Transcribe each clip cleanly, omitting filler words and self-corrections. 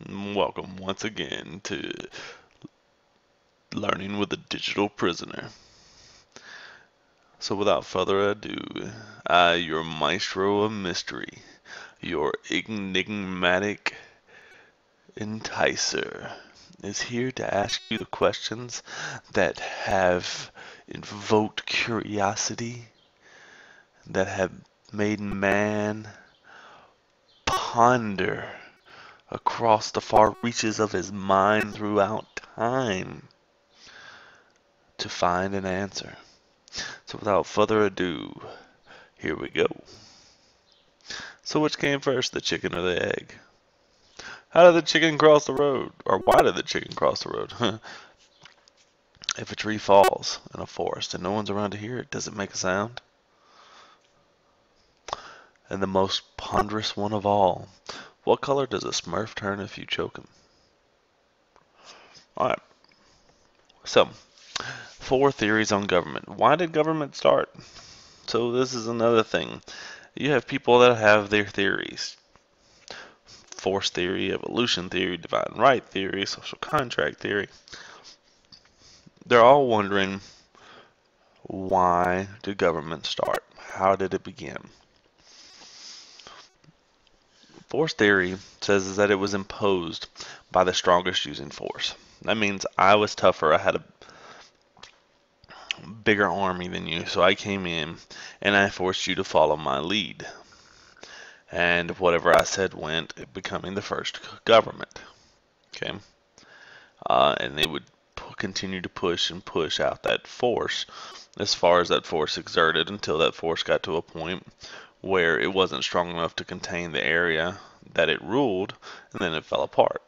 Welcome once again to Learning with a Digital Prisoner. So without further ado, your maestro of mystery, your enigmatic enticer, is here to ask you the questions that have invoked curiosity, that have made man ponder across the far reaches of his mind throughout time to find an answer. So without further ado, here we go. So which came first, the chicken or the egg? How did the chicken cross the road? Or why did the chicken cross the road? If a tree falls in a forest and no one's around to hear it, does it make a sound? And the most ponderous one of all, what color does a Smurf turn if you choke him? Alright, so 4 theories on government. Why did government start? So this is another thing. You have people that have their theories. Force theory, evolution theory, divine right theory, social contract theory. They're all wondering, why did government start? How did it begin? Force theory says that it was imposed by the strongest using force. That means I was tougher, I had a bigger army than you, so I came in and I forced you to follow my lead. And whatever I said went, becoming the first government. Okay? And they would continue to push and push out that force as far as that force exerted until that force got to a point where it wasn't strong enough to contain the area that it ruled, and then it fell apart.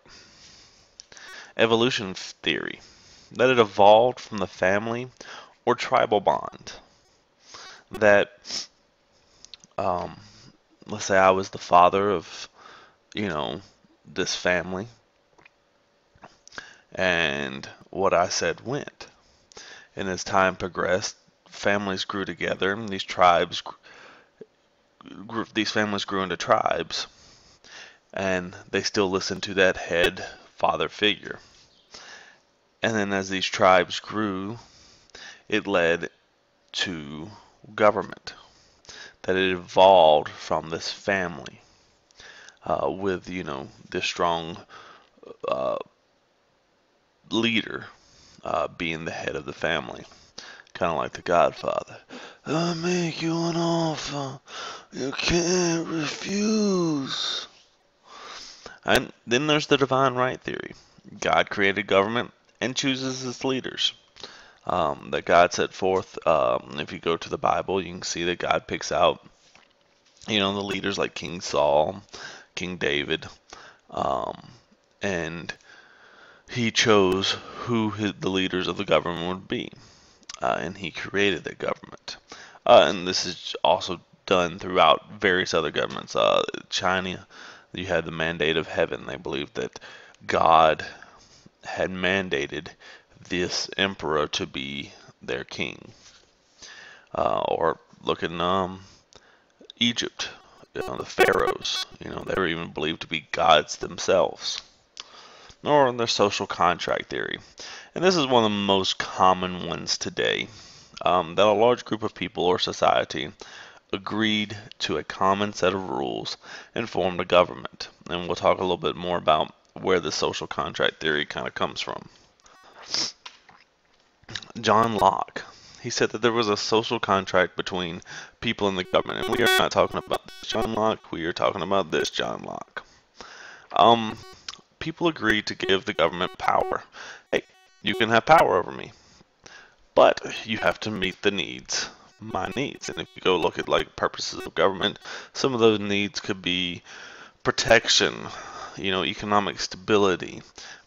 Evolution theory, that it evolved from the family or tribal bond. That, let's say I was the father of, this family, and what I said went. And as time progressed, families grew together, and these families grew into tribes, and they still listened to that head father figure. And then as these tribes grew, it led to government, that it evolved from this family with, this strong leader being the head of the family, kind of like the Godfather. I make you an offer you can't refuse. And then there's the divine right theory. God created government and chooses its leaders. That God set forth. If you go to the Bible, you can see that God picks out, the leaders like King Saul, King David, and he chose who the leaders of the government would be, and he created the government. And this is also done throughout various other governments. China, you had the mandate of heaven. They believed that God had mandated this emperor to be their king. Or look at Egypt, the pharaohs. They were even believed to be gods themselves. Or their social contract theory. And this is one of the most common ones today. That a large group of people or society agreed to a common set of rules and formed a government. And we'll talk a little bit more about where the social contract theory kind of comes from. John Locke, he said that there was a social contract between people and the government. And we are not talking about this John Locke, we are talking about this John Locke. People agreed to give the government power. Hey, you can have power over me, but you have to meet the needs, my needs. And if you go look at like purposes of government, some of those needs could be protection, economic stability,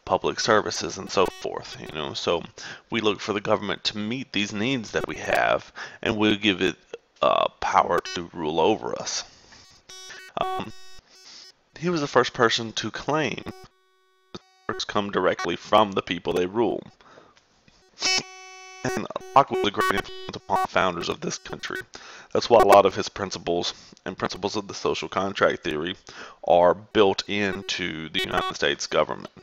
public services, and so forth. So we look for the government to meet these needs that we have, and we'll give it power to rule over us. He was the first person to claim come directly from the people they rule. And Locke was a great influence upon the founders of this country. That's why a lot of his principles and principles of the social contract theory are built into the United States government.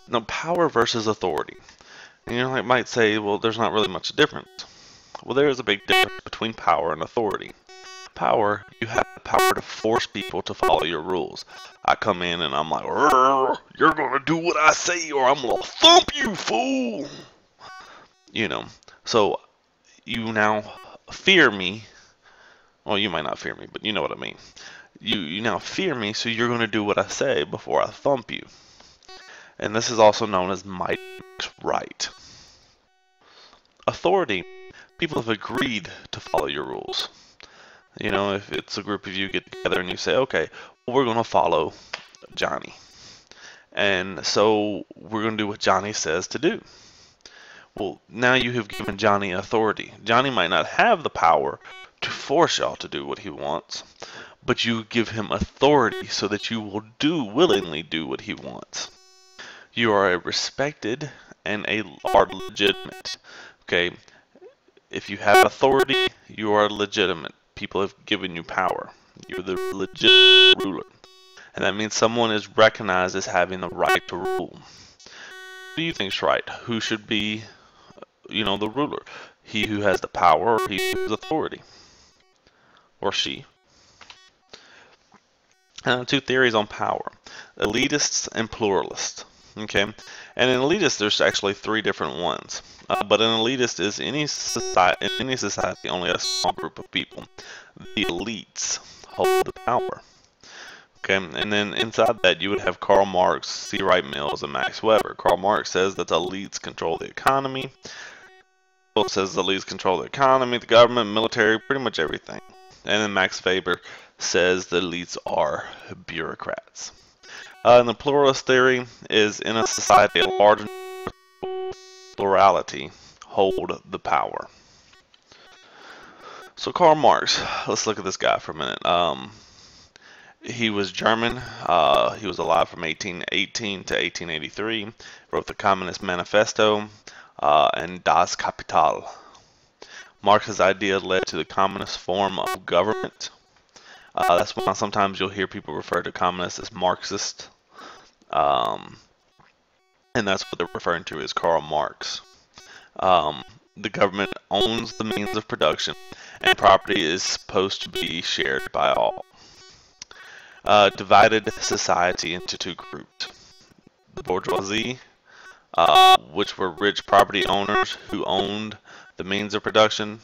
Now, power versus authority. And you might say, well, there's not really much difference. Well, there is a big difference between power and authority. Power, you have the power to force people to follow your rules. I come in and I'm like, you're going to do what I say or I'm going to thump you, fool. So you now fear me. Well, you might not fear me, but you know what I mean. You now fear me, so you're going to do what I say before I thump you. And this is also known as might makes right. Authority, people have agreed to follow your rules. If it's a group of you get together and you say, okay, well, we're going to follow Johnny. And so we're going to do what Johnny says to do. Well, now you have given Johnny authority. Johnny might not have the power to force y'all to do what he wants, but you give him authority so that you will willingly do what he wants. You are a respected and are legitimate. Okay, if you have authority, you are legitimate. People have given you power. You're the legitimate ruler. And that means someone is recognized as having the right to rule. Who do you think's right? Who should be, the ruler? He who has the power or he who has authority? Or she? Two theories on power. Elitists and pluralists. Okay? And in elitist, there's actually three different ones. But an elitist is in any society, only a small group of people. The elites hold the power. Okay, and then inside that you would have Karl Marx, C. Wright Mills, and Max Weber. Karl Marx says that the elites control the economy. Mills says the elites control the economy, the government, military, pretty much everything. And then Max Weber says the elites are bureaucrats. And the pluralist theory is in a society, a large plurality hold the power. So Karl Marx, let's look at this guy for a minute. He was German. He was alive from 1818 to 1883. Wrote the Communist Manifesto and Das Kapital. Marx's idea led to the communist form of government. That's why sometimes you'll hear people refer to communists as Marxist. And that's what they're referring to as Karl Marx. The government owns the means of production, and property is supposed to be shared by all. Divided society into two groups. The bourgeoisie, which were rich property owners who owned the means of production,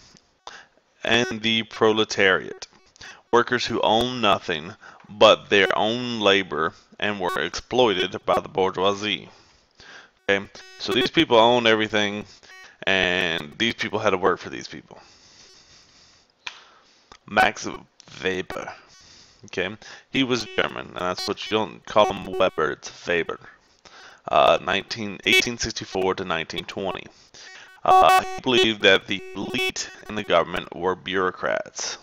and the proletariat, workers who owned nothing but their own labor and were exploited by the bourgeoisie. Okay, so these people owned everything, and these people had to work for these people. Max Weber. Okay, he was German, and that's what you don't call him Weber, it's Weber. 1864 to 1920. He believed that the elite in the government were bureaucrats.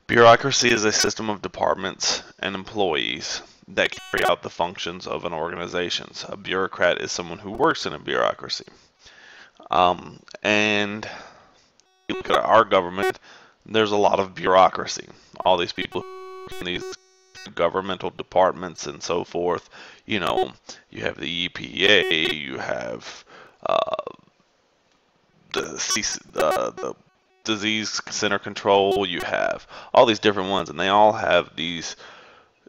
Bureaucracy is a system of departments and employees that carry out the functions of an organization. A bureaucrat is someone who works in a bureaucracy. And you look at our government, there's a lot of bureaucracy. All these people in these governmental departments and so forth. You have the EPA, you have the disease center control, you have all these different ones, and they all have these,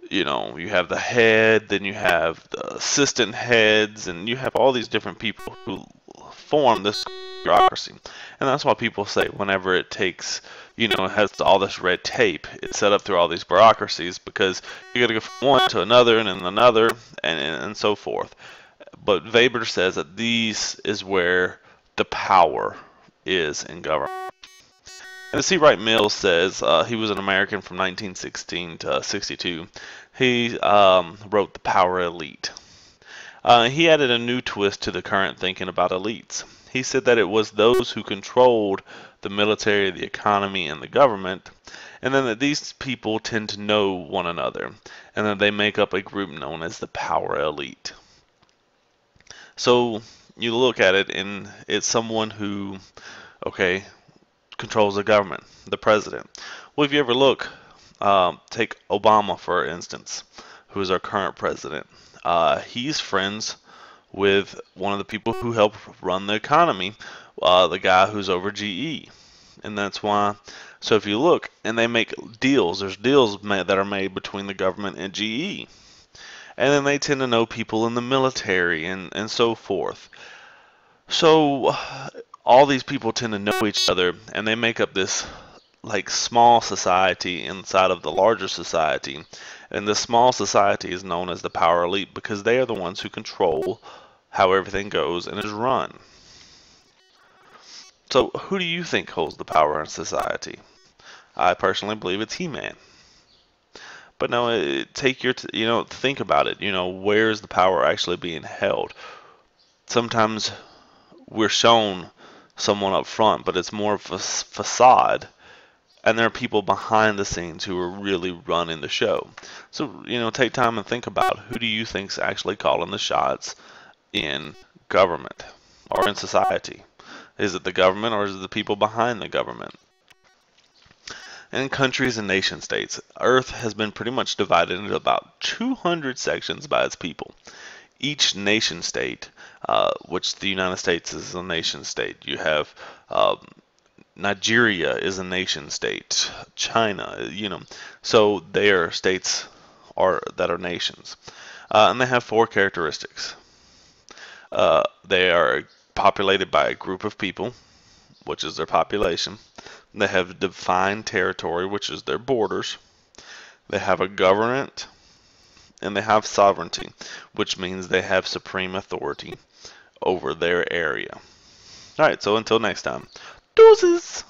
you have the head, then you have the assistant heads, and you have all these different people who form this bureaucracy. And that's why people say whenever it takes, it has all this red tape, it's set up through all these bureaucracies because you got to go from one to another and then another and so forth. But Weber says that these is where the power is in government. And C. Wright Mills says he was an American from 1916 to 62. He wrote The Power Elite. He added a new twist to the current thinking about elites. He said that it was those who controlled the military, the economy, and the government, and then that these people tend to know one another, and that they make up a group known as the Power Elite. So, you look at it and it's someone who, okay, controls the government, the president. Well, if you ever look, take Obama for instance, who is our current president. He's friends with one of the people who helped run the economy, the guy who's over GE. And that's why, so if you look, and they make deals, there's deals that are made between the government and GE. And then they tend to know people in the military and so forth. So all these people tend to know each other, and they make up this like small society inside of the larger society. And the small society is known as the power elite because they are the ones who control how everything goes and is run. So who do you think holds the power in society? I personally believe it's He-Man. But no, take your, think about it. Where's the power actually being held? Sometimes we're shown someone up front, but it's more of a facade. And there are people behind the scenes who are really running the show. So, take time and think about who do you think's actually calling the shots in government or in society? Is it the government or is it the people behind the government? And in countries and nation states, Earth has been pretty much divided into about 200 sections by its people. Each nation state, which the United States is a nation state, you have Nigeria is a nation state, China, so their states that are nations. And they have four characteristics. They are populated by a group of people, which is their population. They have defined territory, which is their borders. They have a government, and they have sovereignty, which means they have supreme authority over their area. Alright, so until next time, deuces!